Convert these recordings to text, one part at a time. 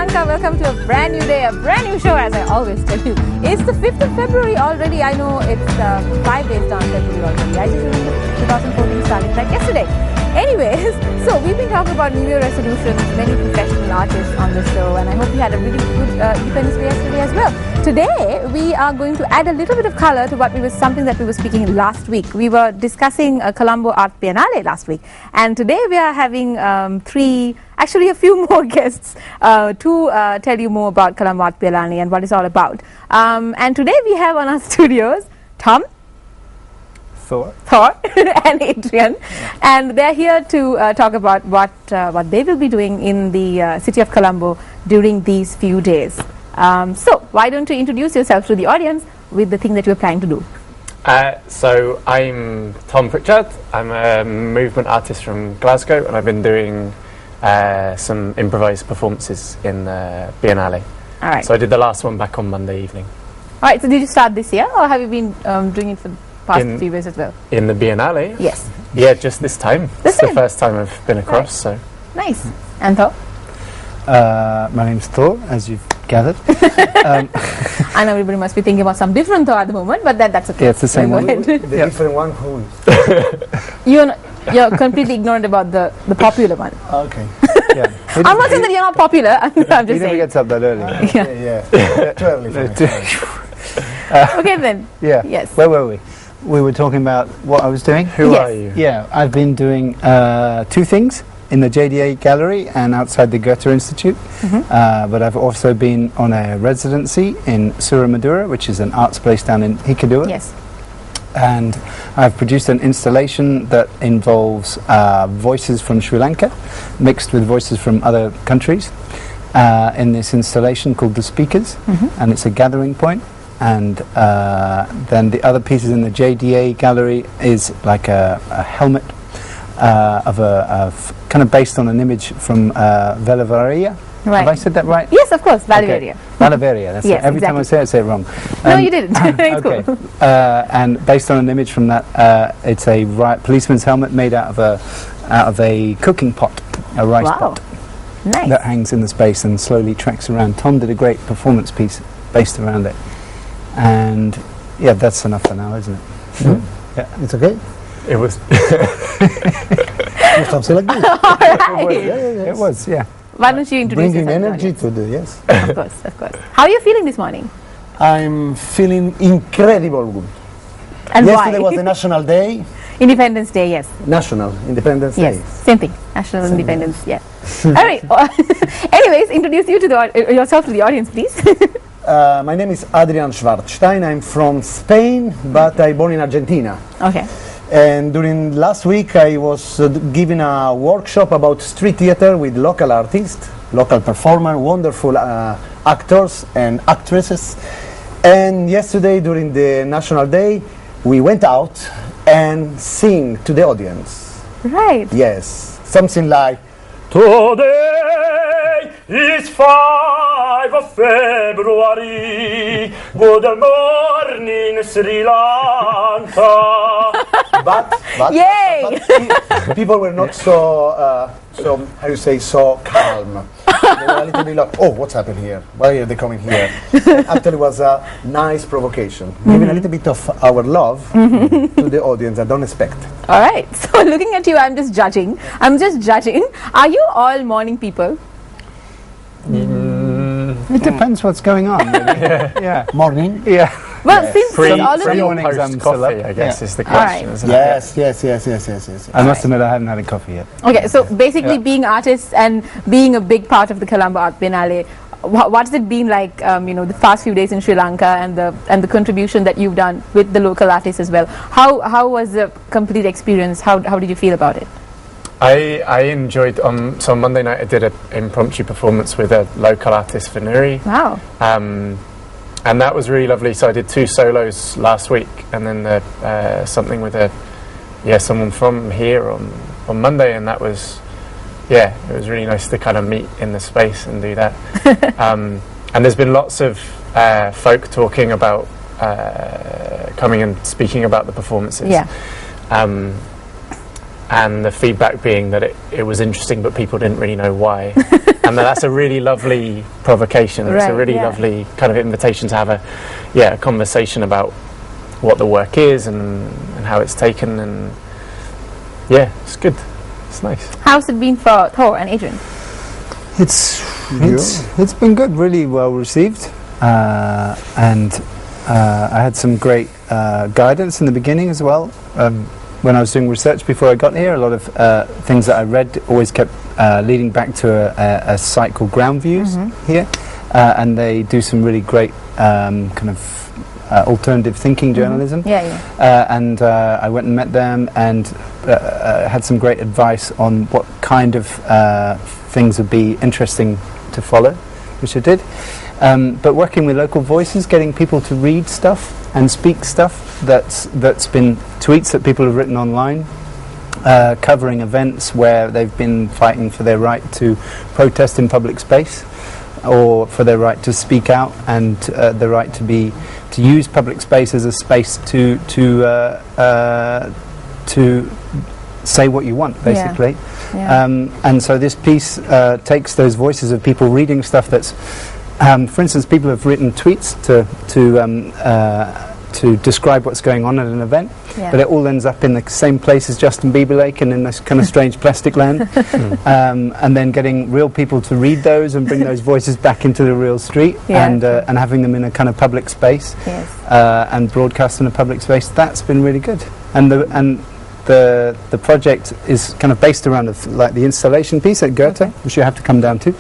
Lanka. Welcome to a brand new day, a brand new show, as I always tell you. It's the 5th of February already. I know it's 5 days down February already. I just remember 2014 started like yesterday. Anyways, so we've been talking about New Year resolutions, many professional artists on the show, and I hope you had a really good Independence Day yesterday as well. Today, we are going to add a little bit of color to something that we were speaking last week. We were discussing Colombo Art Biennale last week, and today we are having actually a few more guests to tell you more about Colombo Art Biennale and what it's all about. And today we have on our studios Tom, Thor and Adrian, and they're here to talk about what they will be doing in the city of Colombo during these few days. So why don't you introduce yourself to the audience with the thing that you're planning to do? So I'm Tom Pritchard. I'm a movement artist from Glasgow, and I've been doing some improvised performances in the Biennale. All right. So I did the last one back on Monday evening. All right. So did you start this year, or have you been doing it for the past few years as well? In the Biennale? Yes. Yeah, just this time. It's the first time I've been across. So nice. And Thor? My name's Thor, as you've gathered. I know everybody must be thinking about some different Thor at the moment, but that's okay. Yeah, it's the same one. The different one who is? You're completely ignorant about the popular one. Okay. Yeah. I'm not saying that you're not popular. I'm just He never saying. gets up that early. Yeah. Too early for me. Okay then. Yeah. Yes. Where were we? We were talking about what I was doing. Who are you? Yeah, I've been doing two things in the JDA Gallery and outside the Goethe Institute. But I've also been on a residency in Sura Madura, which is an arts place down in Hikkaduwa. Yes. And I've produced an installation that involves voices from Sri Lanka mixed with voices from other countries in this installation called The Speakers, and it's a gathering point. And then the other pieces in the JDA Gallery is like a helmet of kind of based on an image from Velaveria. Right. Have I said that right? Yes, of course, Valiveria. Valiveria. That's Yes, it. Every time I say it wrong. No, you didn't. It's okay. cool. And based on an image from that, it's a policeman's helmet made out of a cooking pot, a rice pot, Nice. that hangs in the space and slowly tracks around. Tom did a great performance piece based around it, and yeah, that's enough for now, isn't it? Yeah, it's okay. It was. Something like this. All right. It was, yeah. Why don't you introduce Bringing yourself? energy to the, yes. Of course, of course. How are you feeling this morning? I'm feeling incredible good. And Yesterday why? was the National Day. Independence Day, yes. National Independence Yes, Day. same thing. National Independence, yeah. All right. Anyways, introduce you to yourself to the audience, please. My name is Adrian Schwarzstein. I'm from Spain, but I born in Argentina. Okay. And during last week, I was giving a workshop about street theater with local artists, local performers, wonderful actors and actresses. And yesterday, during the National Day, we went out and sing to the audience. Right. Yes, something like, "Today is 5 of February, good morning Sri Lanka." But Yay! People were not so how you say, so calm. They were a little bit like, oh, what's happened here? Why are they coming here? Actually, it was a nice provocation, giving a little bit of our love to the audience. I don't expect. All right. So looking at you, I'm just judging. Are you all morning people? It depends what's going on. Really. Yeah. Morning. Yeah. Well, since all of Pre you... or mornings I'm post still coffee, up. I guess, Yeah. is the All right. question, isn't it? Yes. I must admit I haven't had a coffee yet. Okay, so basically Yeah. being artists and being a big part of the Colombo Art Biennale, what's it been like, the past few days in Sri Lanka and the contribution that you've done with the local artists as well? How was the complete experience? How did you feel about it? I enjoyed, so on Monday night I did an impromptu performance with a local artist, Vanuri. Wow. And that was really lovely. So I did 2 solos last week, and then something with someone from here on Monday, and that was, it was really nice to kind of meet in the space and do that. And there's been lots of folk talking about coming and speaking about the performances. Yeah. and the feedback being that it was interesting, but people didn't really know why. And that's a really lovely provocation. It's a really lovely kind of invitation to have a conversation about what the work is and how it's taken, and it's good. It's nice. How's it been for Thor and Adrian? It's been good, really well received, and I had some great guidance in the beginning as well. When I was doing research before I got here, a lot of things that I read always kept leading back to a site called Ground Views here, and they do some really great kind of alternative thinking journalism. And I went and met them and had some great advice on what kind of things would be interesting to follow, which I did. But working with local voices, getting people to read stuff and speak stuff that's been tweets that people have written online, covering events where they've been fighting for their right to protest in public space, or for their right to speak out, and the right to use public space as a space to say what you want, basically. And so this piece takes those voices of people reading stuff that's, for instance, people have written tweets to describe what's going on at an event, but it all ends up in the same place as Justin Bieber Lake and in this kind of strange plastic land, and then getting real people to read those and bring those voices back into the real street, and having them in a kind of public space, and broadcast in a public space. That's been really good, and the project is kind of based around the installation piece at Goethe, which you have to come down to.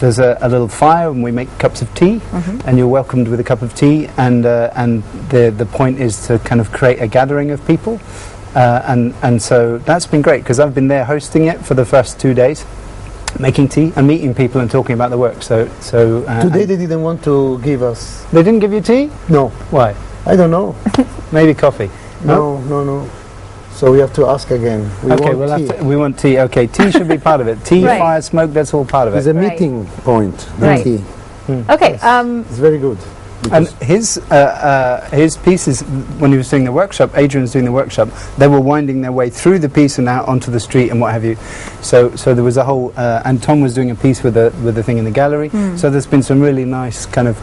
There's a little fire, and we make cups of tea, and you're welcomed with a cup of tea, and the point is to kind of create a gathering of people, and so that's been great, because I've been there hosting it for the first 2 days, making tea and meeting people and talking about the work. So today they didn't want to give us. They didn't give you tea? No. Why? I don't know. Maybe coffee. No. So we have to ask again. We want tea. Okay, tea should be part of it. Tea, fire, smoke, that's all part of it. It's a meeting point, the tea. Okay. It's very good. And his pieces, when he was doing the workshop, Adrian was doing the workshop, they were winding their way through the piece and out onto the street and what have you. So there was a whole, and Tom was doing a piece with the thing in the gallery. So there's been some really nice kind of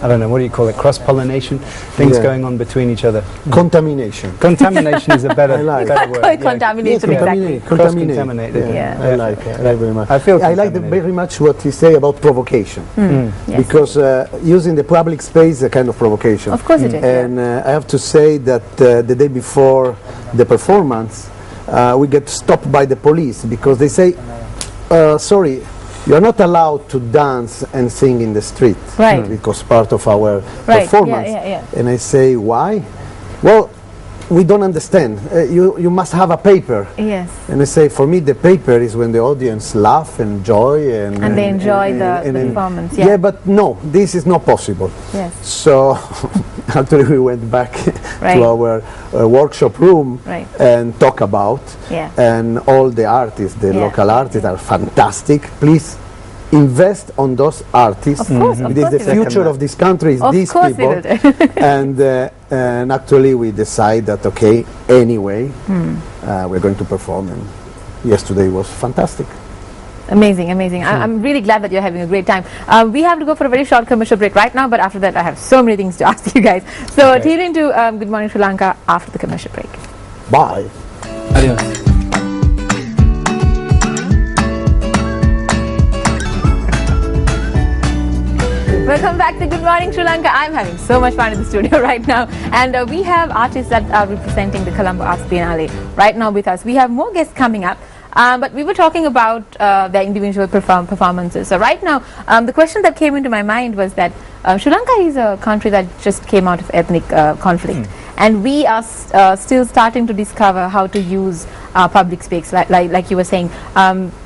I don't know, what do you call it, cross-pollination, things going on between each other. Contamination. Contamination is a better word. Contamination, exactly. Cross-contaminated. I like it. I like very much. I like very much what you say about provocation, because using the public space is a kind of provocation. Of course it is. And I have to say that the day before the performance, we get stopped by the police because they say, sorry, you're not allowed to dance and sing in the street, because part of our performance. And I say, why? Well, we don't understand. You must have a paper. And I say, for me, the paper is when the audience laugh and enjoy and they enjoy the performance. But no, this is not possible. So actually, we went back to our workshop room and talk about. And all the artists, the local artists, are fantastic. Please invest on those artists. Of course, it is the future of this country. Is these people. And actually, we decide that anyway, we're going to perform. And yesterday was fantastic. Amazing. I'm really glad that you're having a great time. We have to go for a very short commercial break right now, but after that I have so many things to ask you guys. So tune into Good Morning Sri Lanka after the commercial break. Bye. Adios. Welcome back to Good Morning Sri Lanka. I'm having so much fun in the studio right now, and we have artists that are representing the Colombo Arts Biennale right now with us. We have more guests coming up, but we were talking about their individual performances. So right now, the question that came into my mind was that Sri Lanka is a country that just came out of ethnic conflict, and we are still starting to discover how to use public space, like you were saying.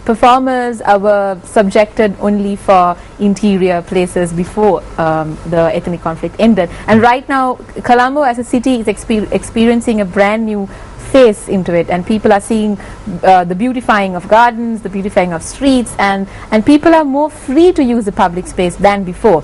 Performers were subjected only for interior places before the ethnic conflict ended, and right now Colombo as a city is experiencing a brand new face into it, and people are seeing the beautifying of gardens, the beautifying of streets, and people are more free to use the public space than before.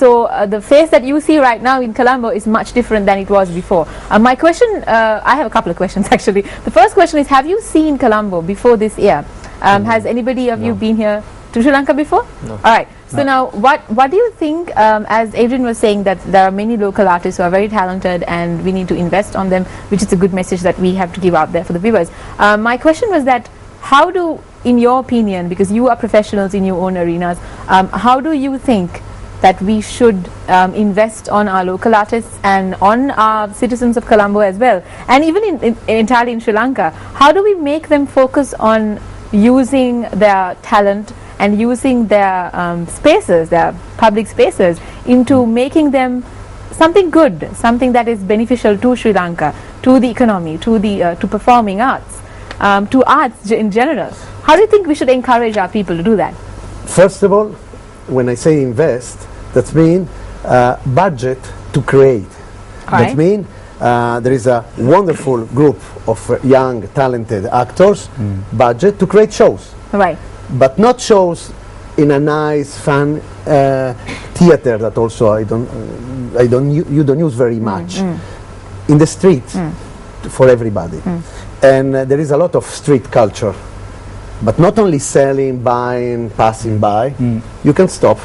So the face that you see right now in Colombo is much different than it was before. My question, I have a couple of questions actually. The first question is, have you seen Colombo before this year? Has anybody of you been here to Sri Lanka before? No. All right. So now, what do you think, as Adrian was saying, that there are many local artists who are very talented and we need to invest on them, which is a good message that we have to give out there for the viewers. My question was that, how do, in your opinion, because you are professionals in your own arenas, how do you think that we should invest on our local artists and on our citizens of Colombo as well, and even entirely in Sri Lanka? How do we make them focus on using their talent and using their spaces, their public spaces, into making them something good, something that is beneficial to Sri Lanka, to the economy, to performing arts, to arts in general? How do you think we should encourage our people to do that? First of all, when I say invest, that means budget to create. That means there is a wonderful group of young, talented actors, budget to create shows. Right. But not shows in a nice, fun theater that also you don't use very much. In the streets for everybody. And there is a lot of street culture. But not only selling, buying, passing by, you can stop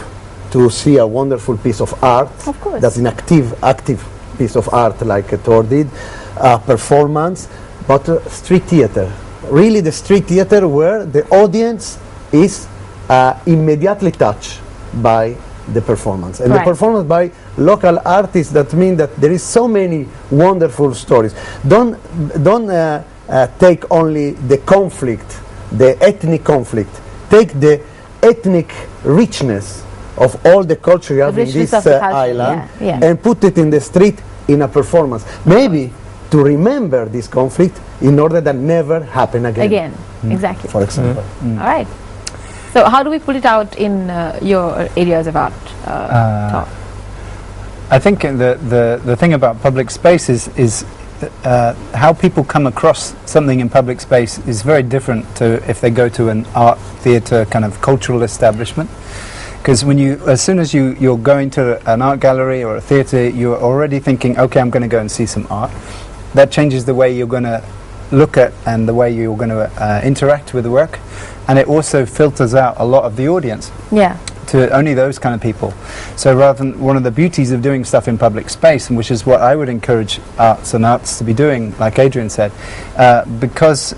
to see a wonderful piece of art. Of course. That's an active piece of art like Thor did, performance, but street theater. Really the street theater where the audience is immediately touched by the performance. And the performance by local artists, that means that there is so many wonderful stories. Don't take only the conflict, the ethnic conflict. Take the ethnic richness of all the culture you have in this island and put it in the street in a performance. Maybe to remember this conflict in order that never happen again. Exactly. For example. All right. So how do we put it out in your areas of art? I think the thing about public space is how people come across something in public space is very different to if they go to an art, theatre, kind of cultural establishment. Because as soon as you're going to an art gallery or a theatre, you're already thinking, okay, I'm going to go and see some art. That changes the way you're going to look at and the way you're going to interact with the work. And it also filters out a lot of the audience to only those kind of people. So rather than, one of the beauties of doing stuff in public space, and which is what I would encourage arts and arts to be doing, like Adrian said, because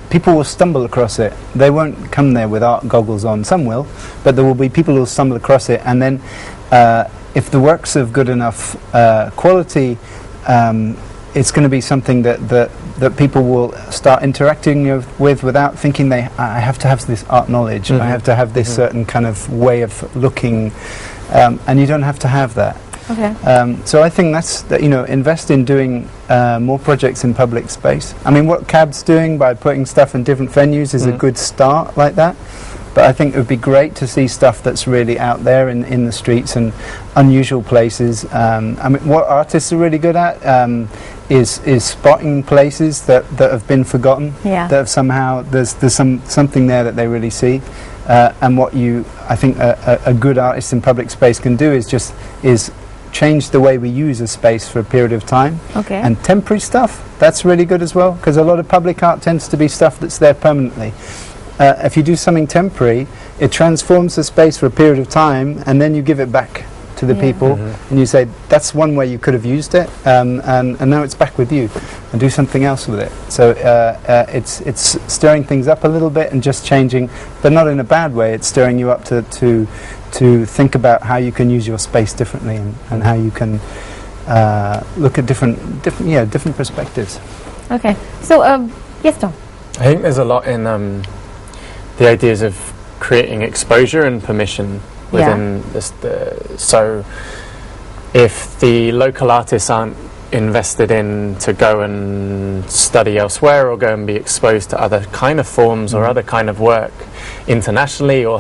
people will stumble across it. They won't come there with art goggles on. Some will, but there will be people who will stumble across it, and then if the work's of good enough quality, it's going to be something that people will start interacting with without thinking I have to have this art knowledge, I have to have this certain kind of way of looking, and you don't have to have that. Okay. So I think that's invest in doing more projects in public space. I mean, what CAB's doing by putting stuff in different venues is a good start like that. But I think it would be great to see stuff that's really out there in the streets and unusual places. I mean, what artists are really good at is spotting places that have been forgotten. That have somehow there's something there that they really see. And what I think a good artist in public space can do is change the way we use a space for a period of time. Okay. And temporary stuff, that's really good as well, because a lot of public art tends to be stuff that's there permanently. If you do something temporary, it transforms the space for a period of time, and then you give it back to the people, and you say, that's one way you could have used it, and now it's back with you, and do something else with it. So it's stirring things up a little bit and just changing, but not in a bad way. It's stirring you up to think about how you can use your space differently, and how you can look at different perspectives. Okay. So yes, Tom. I think there's a lot in the ideas of creating exposure and permission within this. So if the local artists aren't invested in to go and study elsewhere or go and be exposed to other kind of forms or other kind of work internationally, or